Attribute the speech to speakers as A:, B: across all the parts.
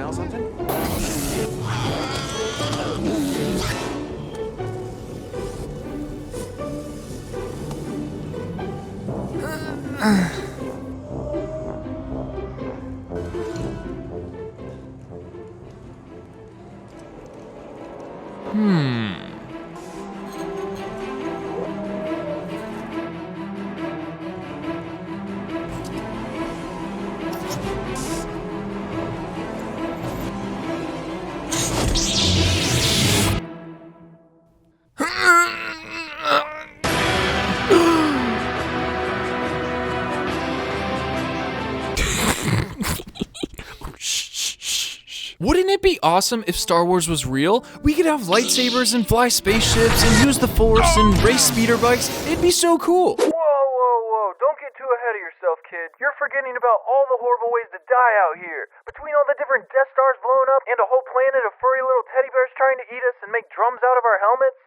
A: smell something?
B: Wouldn't it be awesome if Star Wars was real? We could have lightsabers and fly spaceships and use the Force and race speeder bikes. It'd be so cool.
C: Whoa. Don't get too ahead of yourself, kid. You're forgetting about all the horrible ways to die out here. Between all the different Death Stars blown up and a whole planet of furry little teddy bears trying to eat us and make drums out of our helmets.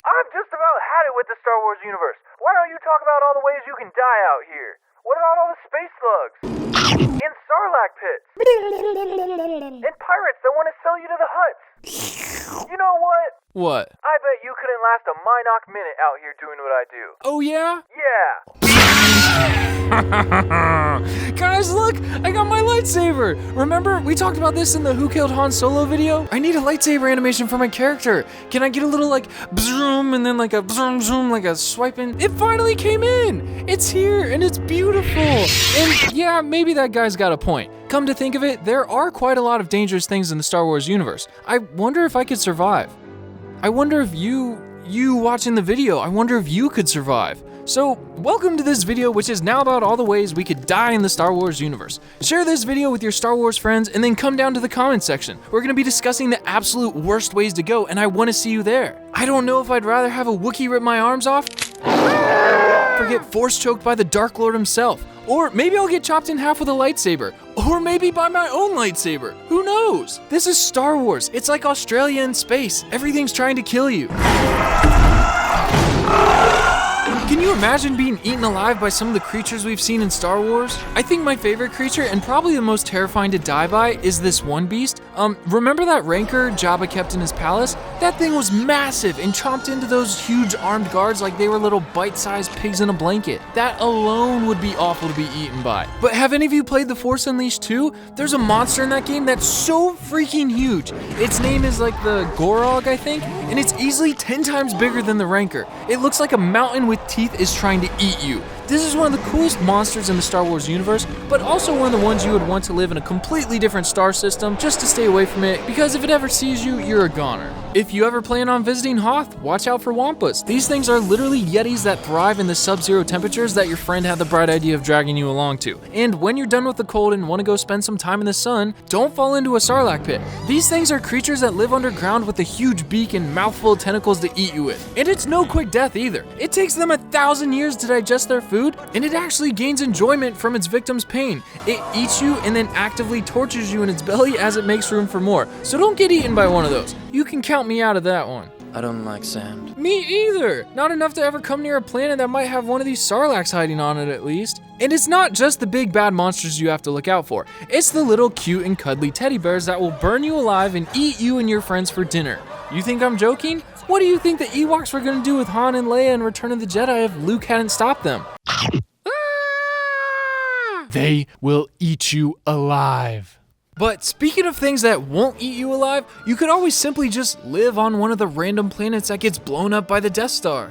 C: I've just about had it with the Star Wars universe. Why don't you talk about all the ways you can die out here? What about all the space slugs? And sarlacc pits? And pirates that want to sell you to the huts? You know what?
B: What?
C: I bet you couldn't last a Minoc minute out here doing what I do.
B: Oh yeah?
C: Yeah.
B: Guys, look! I got my lightsaber! Remember, we talked about this in the Who Killed Han Solo video? I need a lightsaber animation for my character. Can I get a little like zoom and then like a zoom, like a swiping? It finally came in! It's here and it's beautiful! And yeah, maybe that guy's got a point. Come to think of it, there are quite a lot of dangerous things in the Star Wars universe. I wonder if I could survive. I wonder if you watching the video, I wonder if you could survive. So, welcome to this video, which is now about all the ways we could die in the Star Wars universe. Share this video with your Star Wars friends and then come down to the comment section. We're gonna be discussing the absolute worst ways to go, and I wanna see you there. I don't know if I'd rather have a Wookiee rip my arms off, or get force choked by the Dark Lord himself. Or maybe I'll get chopped in half with a lightsaber. Or maybe by my own lightsaber. Who knows? This is Star Wars. It's like Australia in space. Everything's trying to kill you. Can you imagine being eaten alive by some of the creatures we've seen in Star Wars? I think my favorite creature, and probably the most terrifying to die by, is this one beast. Remember that Rancor Jabba kept in his palace? That thing was massive and chomped into those huge armed guards like they were little bite-sized pigs in a blanket. That alone would be awful to be eaten by. But have any of you played The Force Unleashed 2? There's a monster in that game that's so freaking huge. Its name is like the Gorog, I think, and it's easily 10 times bigger than the Rancor. It looks like a mountain with teeth is trying to eat you. This is one of the coolest monsters in the Star Wars universe, but also one of the ones you would want to live in a completely different star system just to stay away from it, because if it ever sees you, you're a goner. If you ever plan on visiting Hoth, watch out for Wampas. These things are literally yetis that thrive in the sub-zero temperatures that your friend had the bright idea of dragging you along to. And when you're done with the cold and want to go spend some time in the sun, don't fall into a sarlacc pit. These things are creatures that live underground with a huge beak and mouthful of tentacles to eat you with. And it's no quick death either. It takes them 1,000 years to digest their food, and it actually gains enjoyment from its victim's pain. It eats you and then actively tortures you in its belly as it makes room for more. So don't get eaten by one of those. You can count me out of that one.
A: I don't like sand.
B: Me either! Not enough to ever come near a planet that might have one of these sarlaccs hiding on it at least. And it's not just the big bad monsters you have to look out for. It's the little cute and cuddly teddy bears that will burn you alive and eat you and your friends for dinner. You think I'm joking? What do you think the Ewoks were gonna do with Han and Leia in Return of the Jedi if Luke hadn't stopped them? They will eat you alive. But speaking of things that won't eat you alive, you could always simply just live on one of the random planets that gets blown up by the Death Star.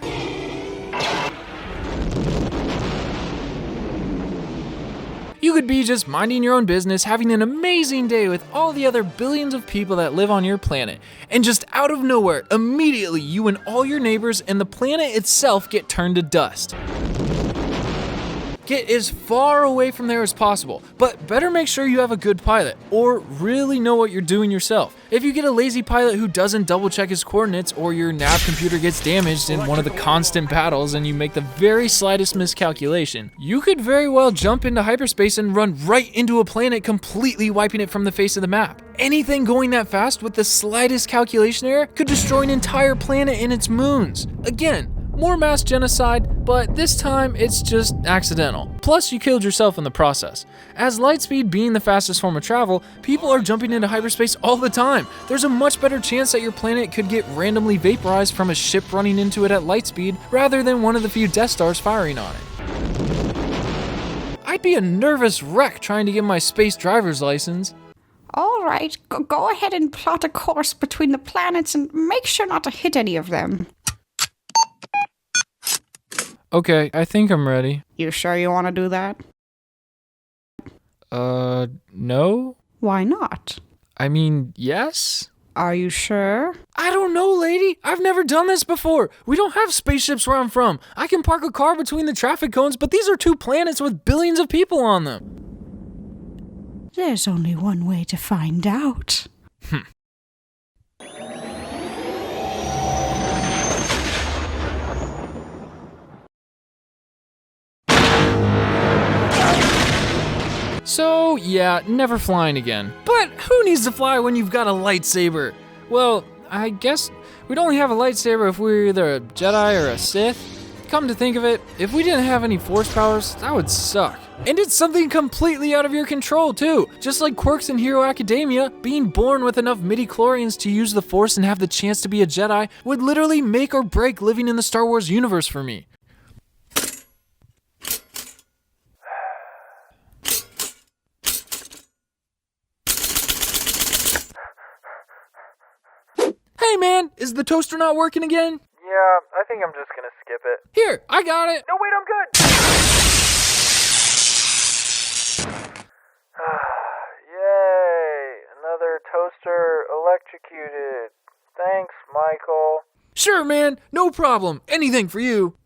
B: You could be just minding your own business, having an amazing day with all the other billions of people that live on your planet, and just out of nowhere, immediately you and all your neighbors and the planet itself get turned to dust. Get as far away from there as possible, but better make sure you have a good pilot, or really know what you're doing yourself. If you get a lazy pilot who doesn't double check his coordinates, or your nav computer gets damaged in one of the constant battles and you make the very slightest miscalculation, you could very well jump into hyperspace and run right into a planet, completely wiping it from the face of the map. Anything going that fast with the slightest calculation error could destroy an entire planet and its moons. Again, more mass genocide, but this time it's just accidental. Plus, you killed yourself in the process. As lightspeed being the fastest form of travel, people are jumping into hyperspace all the time. There's a much better chance that your planet could get randomly vaporized from a ship running into it at lightspeed rather than one of the few Death Stars firing on it. I'd be a nervous wreck trying to get my space driver's license.
A: All right, go ahead and plot a course between the planets and make sure not to hit any of them.
B: Okay, I think I'm ready.
A: You sure you want to do that?
B: No?
A: Why not?
B: I mean, yes?
A: Are you sure?
B: I don't know, lady. I've never done this before. We don't have spaceships where I'm from. I can park a car between the traffic cones, but these are two planets with billions of people on them.
A: There's only one way to find out.
B: So, yeah, never flying again. But who needs to fly when you've got a lightsaber? Well, I guess we'd only have a lightsaber if we were either a Jedi or a Sith. Come to think of it, if we didn't have any force powers, that would suck. And it's something completely out of your control, too. Just like quirks in Hero Academia, being born with enough midi-chlorians to use the Force and have the chance to be a Jedi would literally make or break living in the Star Wars universe for me. Hey man, is the toaster not working again?
C: Yeah, I think I'm just gonna skip it.
B: Here, I got it.
C: No, wait, I'm good! Yay, another toaster electrocuted. Thanks, Michael.
B: Sure, man, no problem. Anything for you.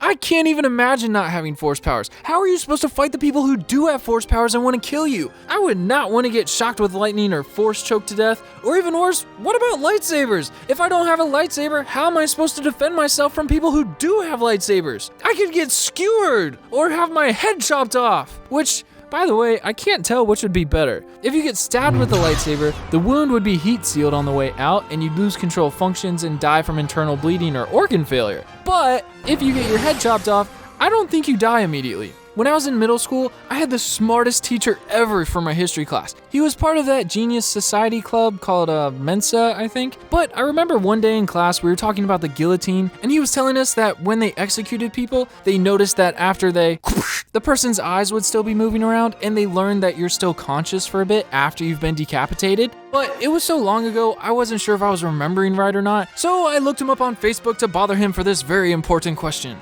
B: I can't even imagine not having force powers. How are you supposed to fight the people who do have force powers and want to kill you? I would not want to get shocked with lightning or force choked to death. Or even worse, what about lightsabers? If I don't have a lightsaber, how am I supposed to defend myself from people who do have lightsabers? I could get skewered or have my head chopped off, which, by the way, I can't tell which would be better. If you get stabbed with a lightsaber, the wound would be heat sealed on the way out and you'd lose control of functions and die from internal bleeding or organ failure. But if you get your head chopped off, I don't think you die immediately. When I was in middle school, I had the smartest teacher ever for my history class. He was part of that genius society club called Mensa, I think. But I remember one day in class, we were talking about the guillotine, and he was telling us that when they executed people, they noticed that after they, the person's eyes would still be moving around, and they learned that you're still conscious for a bit after you've been decapitated. But it was so long ago, I wasn't sure if I was remembering right or not, so I looked him up on Facebook to bother him for this very important question.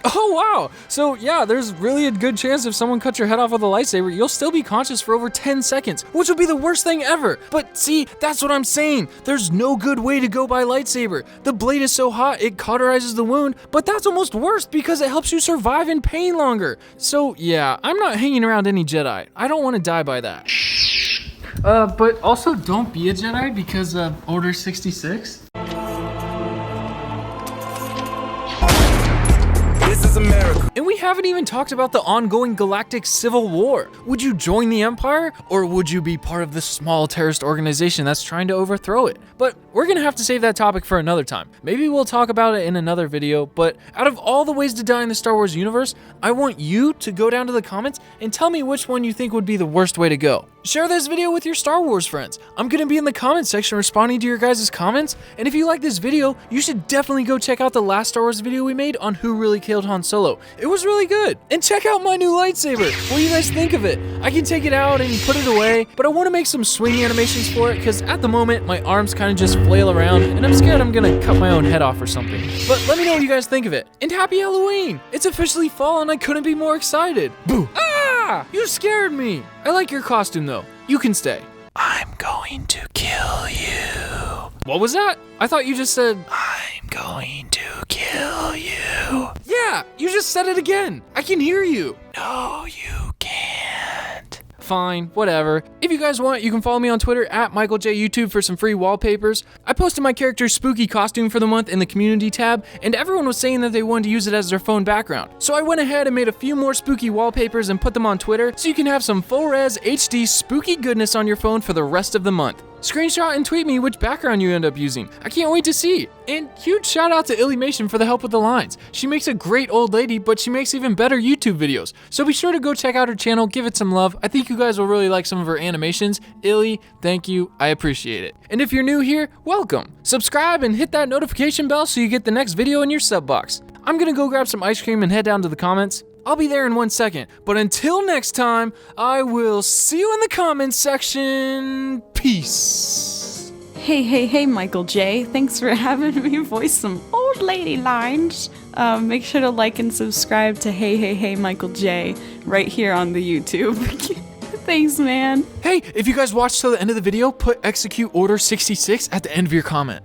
B: Oh wow, so yeah, there's really a good chance if someone cuts your head off with a lightsaber, you'll still be conscious for over 10 seconds, which would be the worst thing ever. But see, that's what I'm saying. There's no good way to go by lightsaber. The blade is so hot, it cauterizes the wound, but that's almost worse because it helps you survive in pain longer. So yeah, I'm not hanging around any Jedi. I don't want to die by that. But also don't be a Jedi because of Order 66.
D: This is America.
B: And we haven't even talked about the ongoing galactic civil war. Would you join the Empire, or would you be part of this small terrorist organization that's trying to overthrow it? But we're gonna have to save that topic for another time. Maybe we'll talk about it in another video, but out of all the ways to die in the Star Wars universe, I want you to go down to the comments and tell me which one you think would be the worst way to go. Share this video with your Star Wars friends. I'm gonna be in the comment section responding to your guys' comments, and if you like this video, you should definitely go check out the last Star Wars video we made on who really killed Han Solo. It was really good. And check out my new lightsaber. What do you guys think of it? I can take it out and put it away, but I want to make some swing animations for it because at the moment my arms kind of just flail around and I'm scared I'm gonna cut my own head off or something. But let me know what you guys think of it. And happy Halloween! It's officially fall and I couldn't be more excited. Boo! Ah! You scared me! I like your costume though. You can stay. I'm going to kill you. What was that? I thought you just said, I'm going to kill you. Yeah, you just said it again. I can hear you. No, you can't. Fine, whatever. If you guys want, you can follow me on Twitter at MichaelJYouTube for some free wallpapers. I posted my character's spooky costume for the month in the community tab, and everyone was saying that they wanted to use it as their phone background. So I went ahead and made a few more spooky wallpapers and put them on Twitter so you can have some full res HD spooky goodness on your phone for the rest of the month. Screenshot and tweet me which background you end up using. I can't wait to see. And huge shout out to illymation for the help with the lines. She makes a great old lady, but she makes even better YouTube videos. So be sure to go check out her channel, give it some love. I think you guys will really like some of her animations. Illy, thank you, I appreciate it. And if you're new here, welcome. Subscribe and hit that notification bell so you get the next video in your sub box. I'm gonna go grab some ice cream and head down to the comments. I'll be there in 1 second, but until next time, I will see you in the comments section. Peace.
A: Hey, Michael J. Thanks for having me voice some old lady lines. Make sure to like and subscribe to Hey, Michael J. right here on the YouTube. Thanks, man.
B: Hey, if you guys watched till the end of the video, put execute order 66 at the end of your comment.